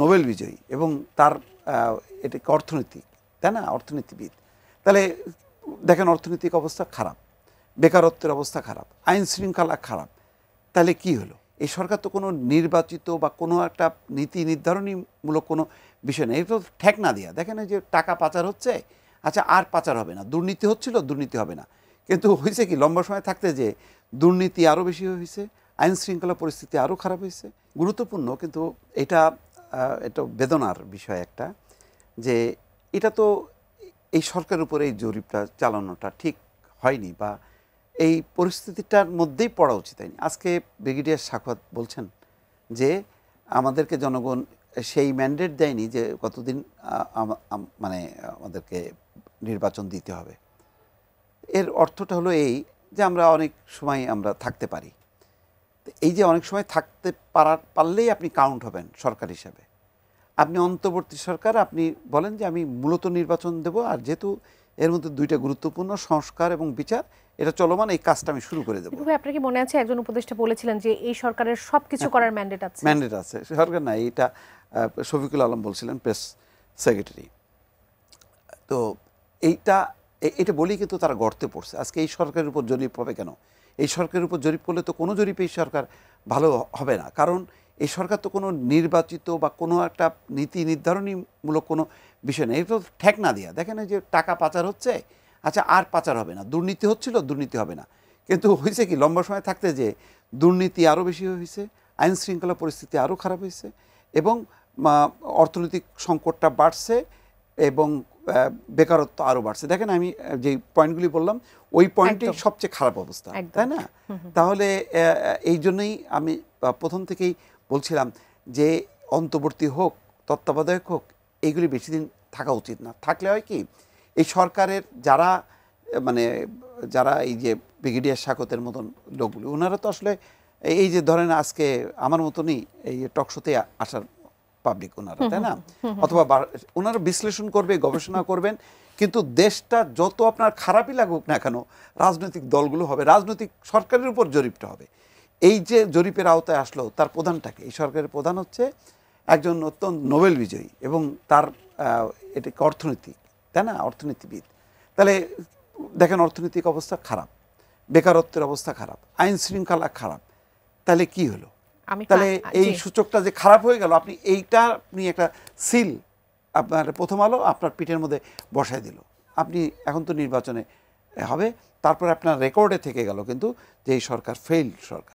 Nobel বিজয়ী এবং তার এটা অর্থনীতি, তাই না, অর্থনীতিবিদ। তাহলে দেখেন অর্থনৈতিক অবস্থা খারাপ, বেকারত্বের অবস্থা খারাপ, আইন শৃঙ্খলা খারাপ, তাহলে কি হলো? এই সরকার তো কোনো নির্বাচিত বা কোনো একটা নীতি নির্ধারণীমূলক কোনো বিষয় নেই, এটা তো ঠেক না দিয়া। দেখেন এই যে টাকা পাচার হচ্ছে, আচ্ছা আর পাচার হবে না, দুর্নীতি হচ্ছিল, দুর্নীতি হবে না, কিন্তু হয়েছে কি লম্বা সময় থাকতে যে দুর্নীতি আরও বেশি হয়েছে, আইন শৃঙ্খলা পরিস্থিতি আরও খারাপ হয়েছে। গুরুত্বপূর্ণ, কিন্তু এটা এটা বেদনার বিষয় একটা, যে এটা তো এই সরকারের উপরে এই জরিপটা চালানোটা ঠিক হয়নি, বা এই পরিস্থিতিটার মধ্যেই পড়া উচিত হয়নি। আজকে ব্রিগেডিয়ার সাখাওয়াত বলছেন যে আমাদেরকে জনগণ সেই ম্যান্ডেট দেয়নি যে কতদিন মানে আমাদেরকে নির্বাচন দিতে হবে। এর অর্থটা হলো এই যে আমরা অনেক সময় আমরা থাকতে পারি, এই যে অনেক সময় থাকতে পারলেই আপনি কাউন্ট হবেন সরকার হিসাবে। আপনি অন্তর্বর্তী সরকার, আপনি বলেন যে আমি মূলত নির্বাচন দেব, আর যেহেতু এর মধ্যে দুইটা গুরুত্বপূর্ণ সংস্কার এবং বিচার, এটা চলমান, এই কাজটা আমি শুরু করে দেবো। আপনার কি মনে আছে একজন উপদেষ্টা বলেছিলেন যে এই সরকারের সবকিছু করার ম্যান্ডেট আছে? ম্যান্ডেট আছে, সরকার না, এটা শফিকুল আলম বলছিলেন, প্রেস সেক্রেটারি। তো এটা বলেই কিন্তু তারা গর্তে পড়ছে। আজকে এই সরকারের উপর জরিপ হবে কেন? এই সরকারের উপর জরিপ করলে তো কোনো জরিপে এই সরকার ভালো হবে না, কারণ এই সরকার তো কোনো নির্বাচিত বা কোনো একটা নীতি নির্ধারণীমূলক কোনো বিষয় নেই, এটা তো ঠেক না দিয়া। দেখেন এই যে টাকা পাচার হচ্ছে, আচ্ছা আর পাচার হবে না, দুর্নীতি হচ্ছিল, দুর্নীতি হবে না, কিন্তু হয়েছে কি লম্বা সময় থাকতে যে দুর্নীতি আরও বেশি হয়েছে, আইন শৃঙ্খলা পরিস্থিতি আরও খারাপ হয়েছে, এবং অর্থনৈতিক সংকটটা বাড়ছে, এবং বেকারত্ব আরও বাড়ছে। দেখেন আমি যে পয়েন্টগুলি বললাম, ওই পয়েন্টেই সবচেয়ে খারাপ অবস্থা, তাই না? তাহলে এই জন্যই আমি প্রথম থেকেই বলছিলাম যে অন্তর্বর্তী হোক, তত্ত্বাবধায়ক হোক, এইগুলি বেশি দিন থাকা উচিত না। থাকলে হয় কি, এই সরকারের যারা এই যে ব্রিগেডিয়ার সাখাওয়াতের মতন লোকগুলি, ওনারা তো আসলে এই যে ধরেন আজকে আমার মতনই এই টকশোতে আসার পাবলিক ওনারা, তাই না? অথবা ওনারা বিশ্লেষণ করবে, গবেষণা করবেন, কিন্তু দেশটা যত আপনার খারাপই লাগুক না কেন, রাজনৈতিক দলগুলো হবে, রাজনৈতিক সরকারের উপর জরিপটা হবে। এই যে জরিপের আওতায় আসলো, তার প্রধানটাকে, এই সরকারের প্রধান হচ্ছে একজন অত্যন্ত নোবেল বিজয়ী এবং তার এটা অর্থনীতি, তাই না, অর্থনীতিবিদ। তাহলে দেখেন অর্থনৈতিক অবস্থা খারাপ, বেকারত্বের অবস্থা খারাপ, আইন শৃঙ্খলা খারাপ, তাহলে কি হলো? তাহলে এই সূচকটা যে খারাপ হয়ে গেল, আপনি এইটা নিয়ে একটা সিল আপনার প্রথম আলো আপনার পিঠের মধ্যে বসায় দিল। আপনি এখন তো নির্বাচনে হবে, তারপরে আপনার রেকর্ডে থেকে গেল কিন্তু যে এই সরকার ফেইল্ড সরকার।